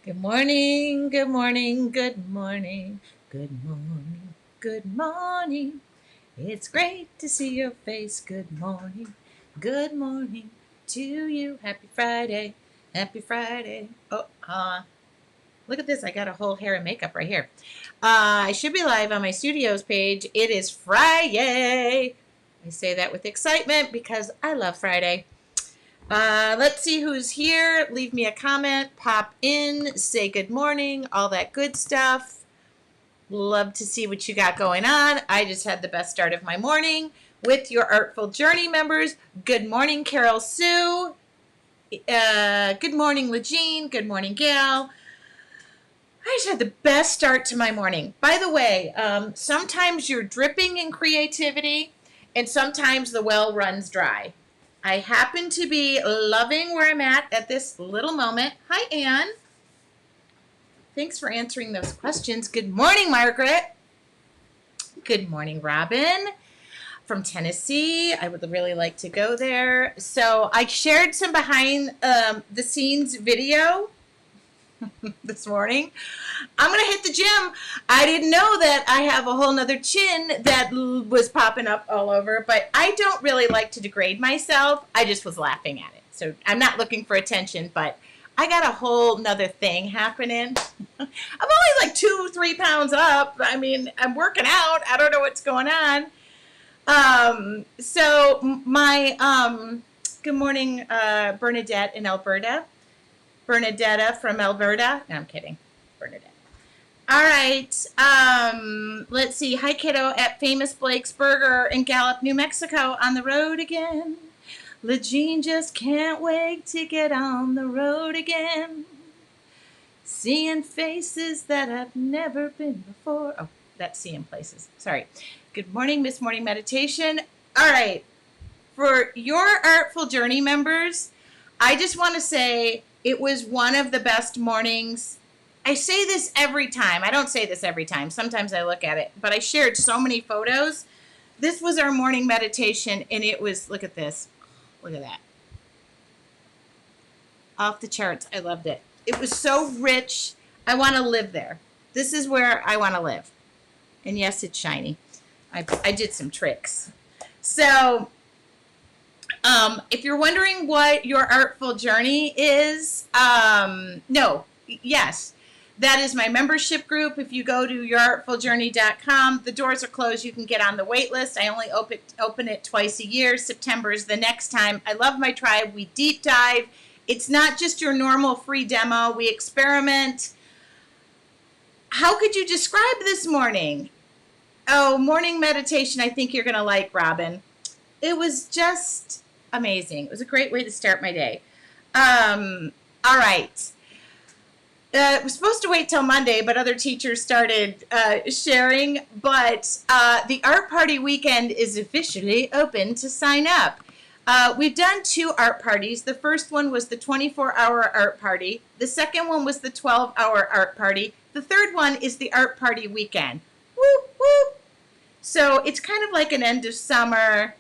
Good morning, good morning, good morning, good morning, good morning. It's great to see your face. Good morning to you. Happy Friday, happy Friday. Look at this. I got a whole hair of makeup right here. I should be live on my studios page. It is Friday. I say that with excitement because I love Friday. Let's see who's here. Leave me a comment, pop in, say good morning, all that good stuff. Love to see what you got going on. I just had the best start of my morning with your Artful Journey members. Good morning, Carol Sue. Good morning, Legine. Good morning, Gail. I just had the best start to my morning. By the way, sometimes you're dripping in creativity, and sometimes the well runs dry. I happen to be loving where I'm at this little moment. Hi, Anne. Thanks for answering those questions. Good morning, Margaret. Good morning, Robin from Tennessee. I would really like to go there. So I shared some behind the scenes video this morning. I'm going to hit the gym. I didn't know that I have a whole nother chin that was popping up all over, but I don't really like to degrade myself. I just was laughing at it. So I'm not looking for attention, but I got a whole nother thing happening. I'm only like 2-3 pounds up. I mean, I'm working out. I don't know what's going on. Good morning, Bernadette in Alberta. Bernadetta from Alberta. No, I'm kidding. Bernadette. All right. Let's see. Hi, kiddo, at Famous Blake's Burger in Gallup, New Mexico, on the road again. Legine just can't wait to get on the road again. Seeing faces that I've never been before. Oh, that's seeing places. Sorry. Good morning, Miss Morning Meditation. All right. For your Artful Journey members, I just want to say it was one of the best mornings. I say this every time. I don't say this every time. Sometimes I look at it, but I shared so many photos. This was our morning meditation, and it was, look at this. Look at that. Off the charts. I loved it. It was so rich. I want to live there. This is where I want to live. And yes, it's shiny. I did some tricks. So, if you're wondering what your Artful Journey is, yes, that is my membership group. If you go to yourartfuljourney.com, the doors are closed. You can get on the wait list. I only open it twice a year. September is the next time. I love my tribe. We deep dive. It's not just your normal free demo. We experiment. How could you describe this morning? Oh, morning meditation. I think you're going to like, Robin. It was just amazing. It was a great way to start my day. All right. It was supposed to wait till Monday, but other teachers started sharing. But the Art Party weekend is officially open to sign up. We've done 2 art parties. The first one was the 24-hour art party. The second one was the 12-hour art party. The third one is the Art Party weekend. Whoop, whoop. So it's kind of like an end of summer.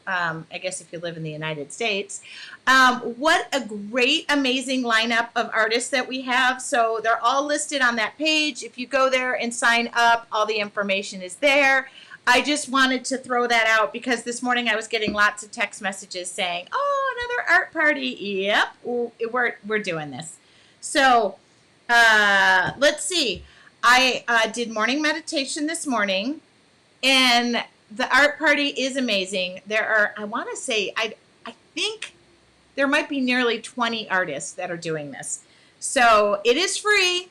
I guess if you live in the United States. What a great, amazing lineup of artists that we have. So they're all listed on that page. If you go there and sign up, all the information is there. I just wanted to throw that out because this morning I was getting lots of text messages saying, oh, another art party. Yep, we're doing this. So let's see. I did morning meditation this morning, and the art party is amazing. There are, I want to say, I think there might be nearly 20 artists that are doing this. So it is free.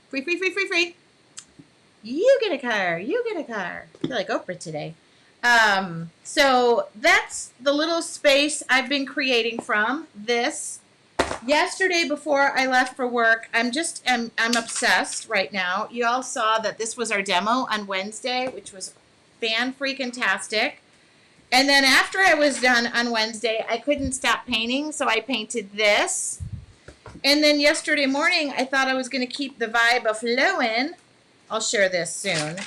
Free, free, free, free, free. You get a car. You get a car. I feel like Oprah today. So that's the little space I've been creating from this. Yesterday, before I left for work, I'm obsessed right now. You all saw that this was our demo on Wednesday, which was fan-freaking-tastic. And then after I was done on Wednesday, I couldn't stop painting, so I painted this. And then yesterday morning, I thought I was going to keep the vibe of flowing. I'll share this soon.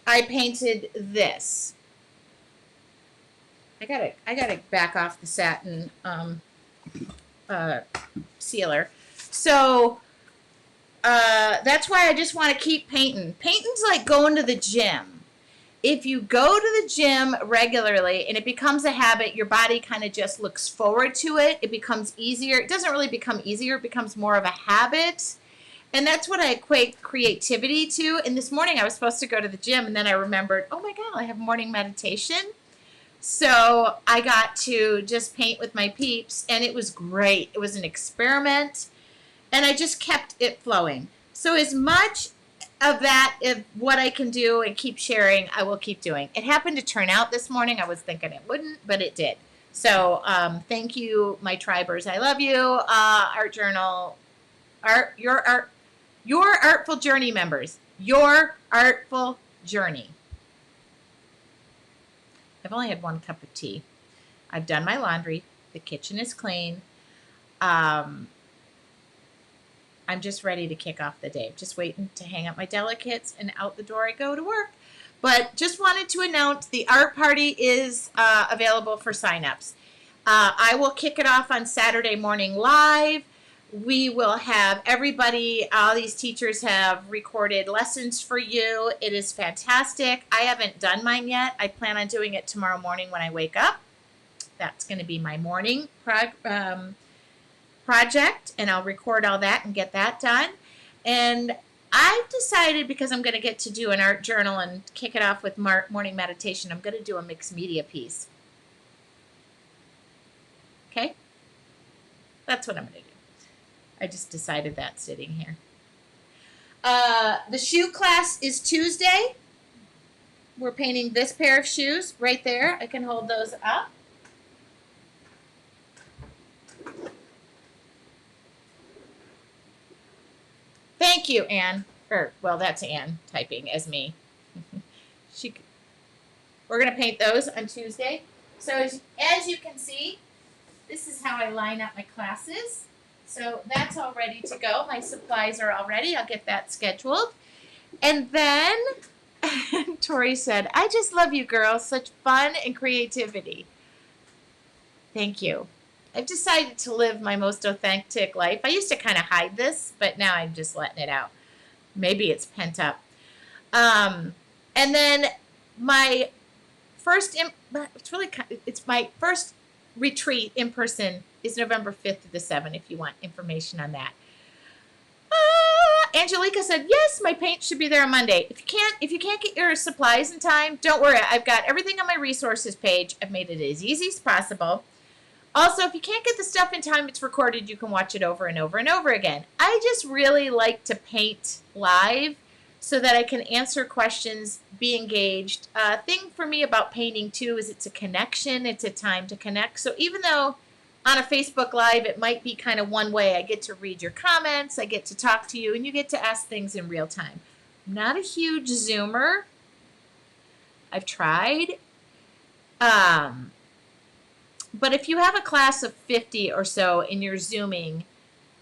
I painted this. I gotta back off the satin sealer. So that's why I just want to keep painting. Painting's like going to the gym. If you go to the gym regularly and it becomes a habit, your body kind of just looks forward to it. It becomes easier. It doesn't really become easier. It becomes more of a habit. And that's what I equate creativity to. And this morning I was supposed to go to the gym, and then I remembered, oh my God, I have morning meditation. So I got to just paint with my peeps, and it was great. It was an experiment, and I just kept it flowing. So as much of that, of what I can do and keep sharing, I will keep doing. It happened to turn out this morning. I was thinking it wouldn't, but it did. So thank you, my tribers. I love you. Art Journal, your Artful Journey members. Your Artful Journey. I've only had one cup of tea. I've done my laundry. The kitchen is clean. I'm just ready to kick off the day. Just waiting to hang up my delicates, and out the door I go to work. But just wanted to announce the art party is available for signups. I will kick it off on Saturday morning live. We will have everybody, all these teachers have recorded lessons for you. It is fantastic. I haven't done mine yet. I plan on doing it tomorrow morning when I wake up. That's going to be my morning project, and I'll record all that and get that done. And I've decided, because I'm going to get to do an art journal and kick it off with morning meditation, I'm going to do a mixed media piece. Okay? That's what I'm going to do. I just decided that sitting here. The shoe class is Tuesday. We're painting this pair of shoes right there. I can hold those up. Thank you, Anne. Well, that's Anne typing as me. We're going to paint those on Tuesday. So as you can see, this is how I line up my classes. So that's all ready to go. My supplies are all ready. I'll get that scheduled. And then Tori said, I just love you girls. Such fun and creativity. Thank you. I've decided to live my most authentic life. I used to kind of hide this, but now I'm just letting it out. Maybe it's pent up. And then my first, it's my first retreat in person is November 5th to the 7th, if you want information on that. Angelica said, yes, my paint should be there on Monday. If you can't get your supplies in time, don't worry. I've got everything on my resources page. I've made it as easy as possible. Also, if you can't get the stuff in time it's recorded, you can watch it over and over and over again. I just really like to paint live so that I can answer questions, be engaged. Thing for me about painting, too, is it's a connection. It's a time to connect. So even though on a Facebook Live it might be kind of one way, I get to read your comments, I get to talk to you, and you get to ask things in real time. I'm not a huge Zoomer. I've tried. But if you have a class of 50 or so and you're Zooming,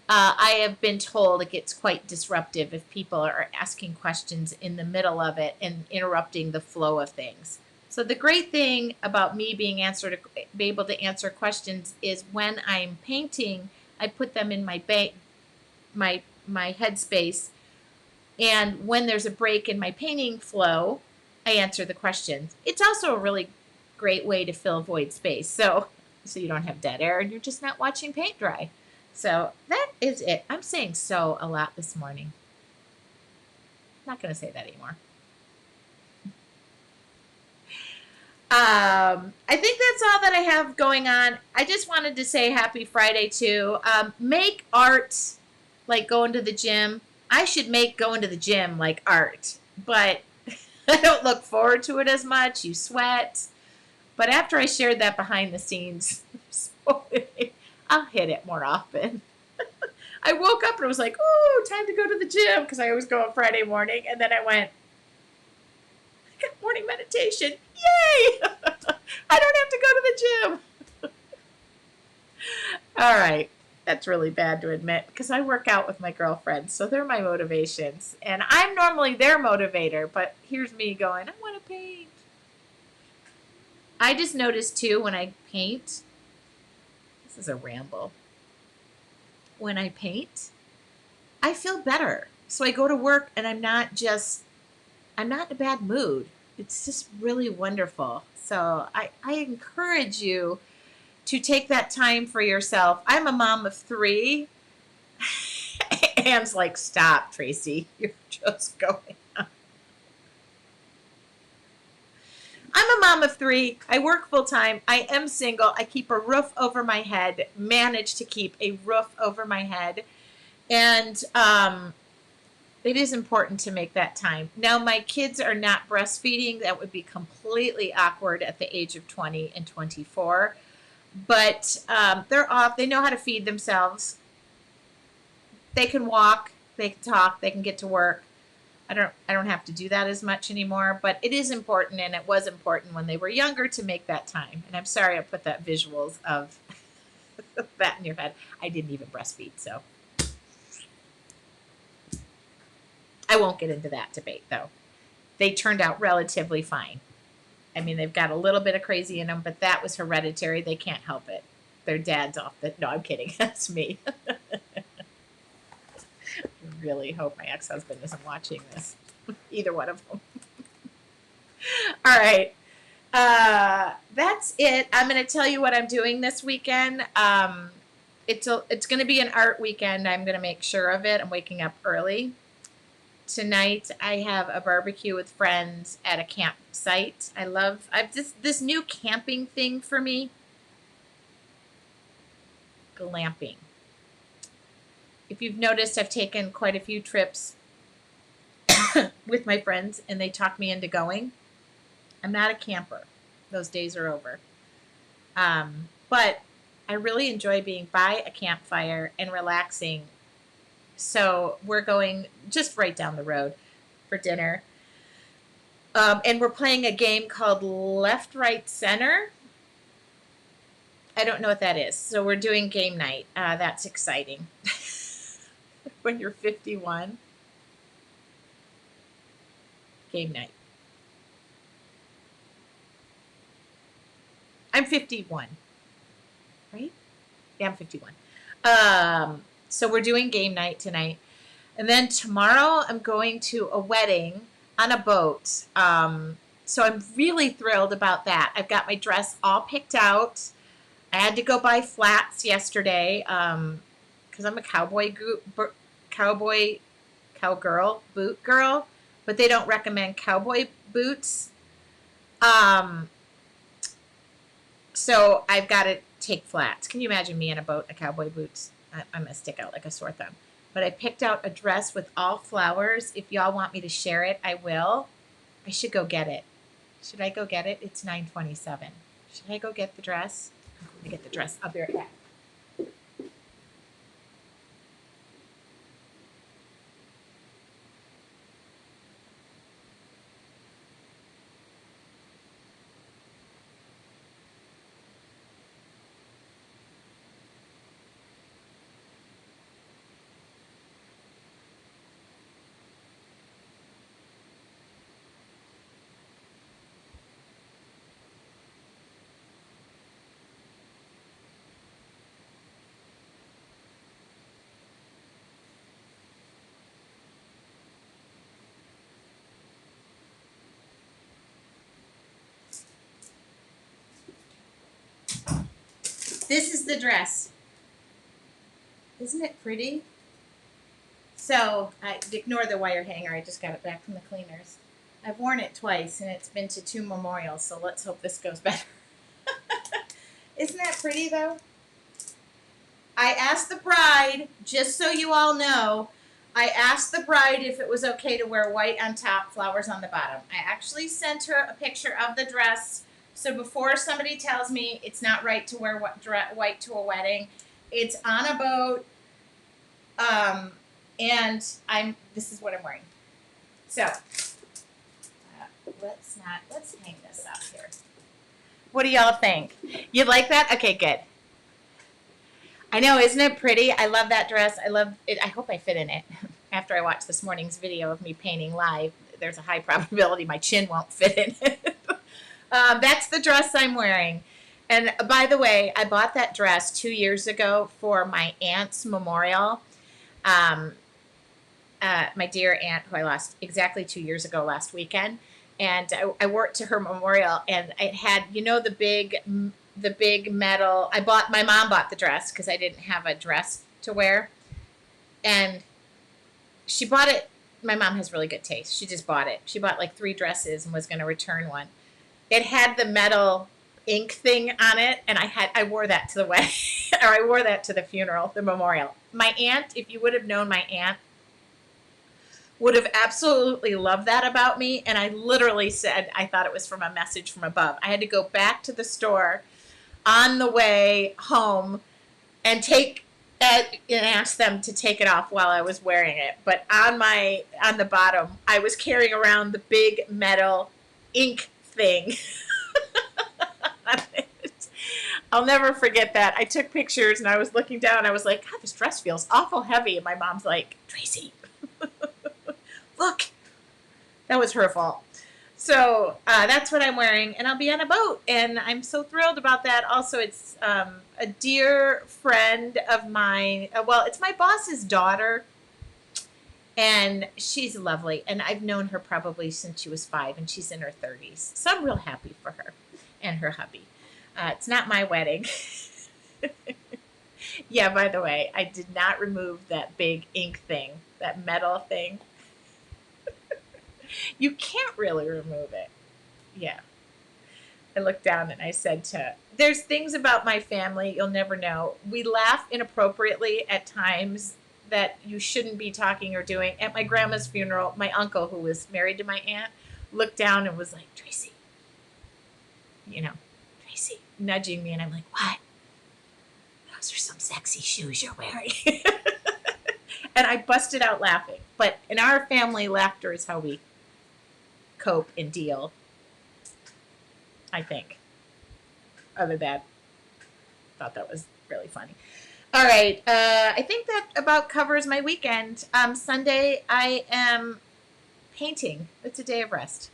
I have been told it gets quite disruptive if people are asking questions in the middle of it and interrupting the flow of things. So the great thing about me being able to answer questions is when I'm painting, I put them in my headspace, and when there's a break in my painting flow, I answer the questions. It's also a really great way to fill void space. So you don't have dead air and you're just not watching paint dry. So that is it. I'm saying so a lot this morning. I'm not going to say that anymore. I think that's all that I have going on. I just wanted to say happy Friday too. Make art like going to the gym. I should make going to the gym like art, but I don't look forward to it as much. You sweat. But after I shared that behind the scenes, I'll hit it more often. I woke up and I was like, oh, time to go to the gym, because I always go on Friday morning. And then I went, I got morning meditation. Yay! I don't have to go to the gym. All right. That's really bad to admit, because I work out with my girlfriends, so they're my motivations. And I'm normally their motivator, but here's me going, I want to paint. I just noticed, too, when I paint, this is a ramble. When I paint, I feel better. So I go to work and I'm not in a bad mood. It's just really wonderful. So I encourage you to take that time for yourself. I'm a mom of 3. Anne's like, stop, Tracy. You're just going. I'm a mom of 3. I work full time. I am single. I keep a roof over my head, manage to keep a roof over my head. And it is important to make that time. Now, my kids are not breastfeeding. That would be completely awkward at the age of 20 and 24. But they're off. They know how to feed themselves. They can walk. They can talk. They can get to work. I don't have to do that as much anymore, but it is important, and it was important when they were younger to make that time. And I'm sorry I put that visuals of that in your head. I didn't even breastfeed, so I won't get into that debate, though. They turned out relatively fine. I mean, they've got a little bit of crazy in them, but that was hereditary. They can't help it. Their dad's off the... No, I'm kidding. That's me. Really hope my ex-husband isn't watching this. Either one of them. All right. That's it. I'm going to tell you what I'm doing this weekend. It's going to be an art weekend. I'm going to make sure of it. I'm waking up early. Tonight I have a barbecue with friends at a campsite. I've this new camping thing for me. Glamping. If you've noticed, I've taken quite a few trips with my friends, and they talk me into going. I'm not a camper. Those days are over. But I really enjoy being by a campfire and relaxing. So we're going just right down the road for dinner. And we're playing a game called Left, Right, Center. I don't know what that is. So we're doing game night. That's exciting. When you're 51. Game night. I'm 51. Right? Yeah, I'm 51. So we're doing game night tonight. And then tomorrow I'm going to a wedding on a boat. So I'm really thrilled about that. I've got my dress all picked out. I had to go buy flats yesterday because I'm a cowgirl, boot girl, but they don't recommend cowboy boots. So I've got to take flats. Can you imagine me in a boat in cowboy boots? I'm going to stick out like a sore thumb. But I picked out a dress with all flowers. If y'all want me to share it, I will. I should go get it. Should I go get it? It's 9:27. Should I go get the dress? I'm going to get the dress. I'll be right back. This is the dress. Isn't it pretty? So, ignore the wire hanger. I just got it back from the cleaners. I've worn it twice, and it's been to 2 memorials, so let's hope this goes better. Isn't that pretty, though? I asked the bride, just so you all know, I asked the bride if it was okay to wear white on top, flowers on the bottom. I actually sent her a picture of the dress. So before somebody tells me it's not right to wear white to a wedding, it's on a boat, and this is what I'm wearing. So let's hang this up here. What do y'all think? You like that? Okay, good. I know, isn't it pretty? I love that dress. I love it. I hope I fit in it. After I watch this morning's video of me painting live, there's a high probability my chin won't fit in it. That's the dress I'm wearing. And by the way, I bought that dress 2 years ago for my aunt's memorial. my dear aunt who I lost exactly 2 years ago last weekend, and I wore it to her memorial, and it had, the big metal. My mom bought the dress because I didn't have a dress to wear, and she bought it. My mom has really good taste. She just bought it. She bought like 3 dresses and was going to return one. It had the metal ink thing on it, and I wore that to the wedding, or I wore that to the funeral, the memorial. My aunt, if you would have known my aunt, would have absolutely loved that about me. And I literally said I thought it was from a message from above. I had to go back to the store on the way home and ask them to take it off while I was wearing it. But on the bottom, I was carrying around the big metal ink thing. I'll never forget that. I took pictures and I was looking down. I was like, God, this dress feels awful heavy. And my mom's like, Tracy, look, that was her fault. So that's what I'm wearing, and I'll be on a boat, and I'm so thrilled about that. Also, it's a dear friend of mine. Well, it's my boss's daughter, and she's lovely, and I've known her probably since she was 5, and she's in her 30s. So I'm real happy for her and her hubby. It's not my wedding. Yeah, by the way, I did not remove that big ink thing, that metal thing. You can't really remove it. Yeah. I looked down and I said there's things about my family you'll never know. We laugh inappropriately at times that you shouldn't be talking or doing. At my grandma's funeral, my uncle, who was married to my aunt, looked down and was like, Tracy, Tracy, nudging me. And I'm like, what? Those are some sexy shoes you're wearing. And I busted out laughing. But in our family, laughter is how we cope and deal, I think. Other than that, thought that was really funny. All right, I think that about covers my weekend. Sunday, I am painting. It's a day of rest.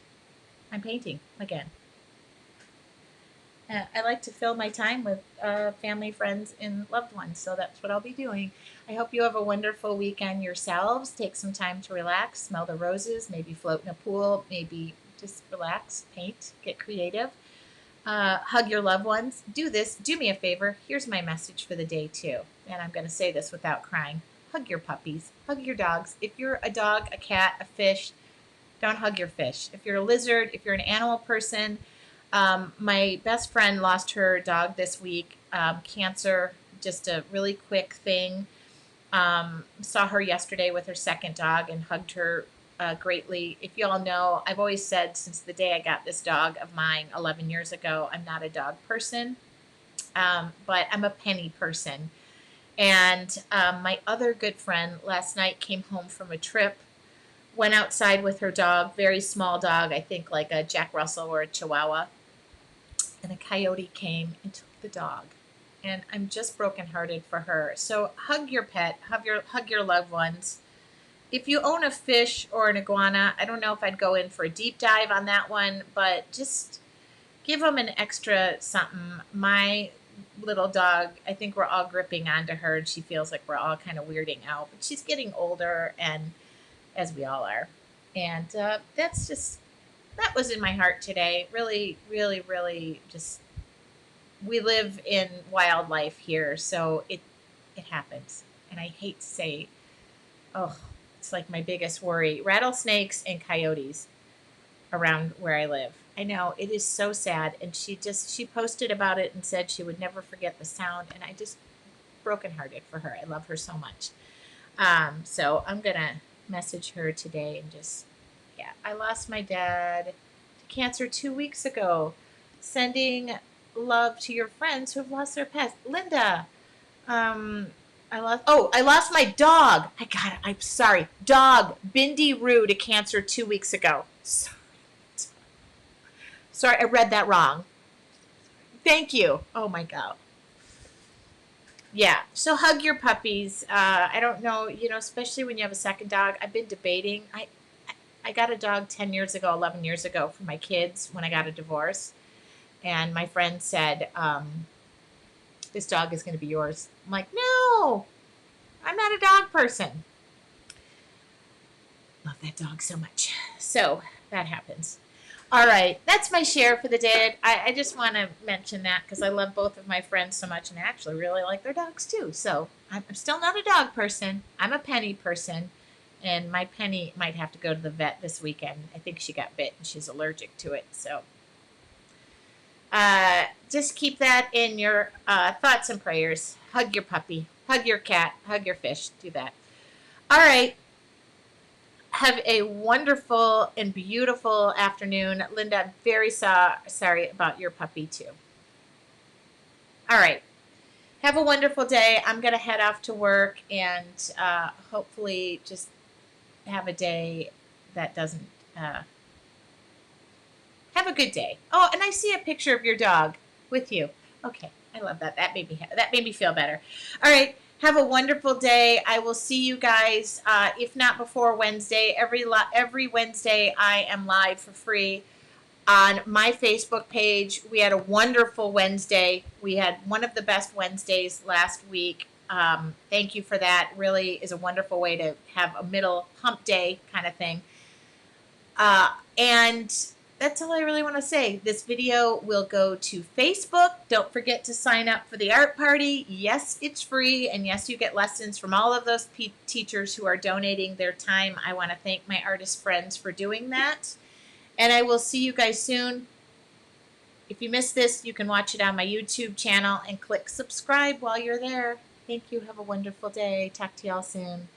I'm painting again. I like to fill my time with family, friends, and loved ones, so that's what I'll be doing. I hope you have a wonderful weekend yourselves. Take some time to relax, smell the roses, maybe float in a pool, maybe just relax, paint, get creative. Hug your loved ones. Do me a favor. Here's my message for the day, too. And I'm going to say this without crying. Hug your puppies. Hug your dogs. If you're a dog, a cat, a fish, don't hug your fish. If you're a lizard, if you're an animal person, my best friend lost her dog this week, cancer, just a really quick thing. Saw her yesterday with her second dog and hugged her greatly. If you all know, I've always said since the day I got this dog of mine 11 years ago, I'm not a dog person, but I'm a penny person. And my other good friend last night came home from a trip, went outside with her dog, very small dog, I think like a Jack Russell or a Chihuahua, and a coyote came and took the dog. And I'm just brokenhearted for her. So hug your pet, hug your loved ones. If you own a fish or an iguana, I don't know if I'd go in for a deep dive on that one, but just give them an extra something. My little dog, I think we're all gripping onto her, and she feels like we're all kind of weirding out, but she's getting older, and as we all are. And that was in my heart today. Really, really, really just, we live in wildlife here, so it happens. And I hate to say, it's like my biggest worry. Rattlesnakes and coyotes around where I live. I know, it is so sad. And she posted about it and said she would never forget the sound. And I just brokenhearted for her. I love her so much. So I'm going to message her today and I lost my dad to cancer 2 weeks ago. Sending love to your friends who have lost their pets. Linda, I lost my dog. I'm sorry. Dog, Bindi Roo, to cancer 2 weeks ago. Sorry, I read that wrong. Thank you. Oh my God. Yeah, so hug your puppies. I don't know, especially when you have a second dog. I've been debating. I got a dog 10 years ago, 11 years ago for my kids when I got a divorce. And my friend said, this dog is going to be yours. I'm like, no, I'm not a dog person. that dog so much. So that happens. All right, that's my share for the day. I just want to mention that because I love both of my friends so much and I actually really like their dogs too. So I'm still not a dog person. I'm a Penny person. And my Penny might have to go to the vet this weekend. I think she got bit and she's allergic to it. So just keep that in your thoughts and prayers. Hug your puppy, hug your cat, hug your fish. Do that. All right. Have a wonderful and beautiful afternoon. Linda, I'm very sorry about your puppy, too. All right. Have a wonderful day. I'm going to head off to work and hopefully just have a day that doesn't. Have a good day. Oh, and I see a picture of your dog with you. Okay. I love that. That made me feel better. All right. Have a wonderful day. I will see you guys, if not before Wednesday. Every Wednesday, I am live for free on my Facebook page. We had a wonderful Wednesday. We had one of the best Wednesdays last week. Thank you for that. Really is a wonderful way to have a middle hump day kind of thing. And that's all I really want to say. This video will go to Facebook. Don't forget to sign up for the art party. Yes, it's free. And yes, you get lessons from all of those teachers who are donating their time. I want to thank my artist friends for doing that. And I will see you guys soon. If you missed this, you can watch it on my YouTube channel and click subscribe while you're there. Thank you. Have a wonderful day. Talk to y'all soon.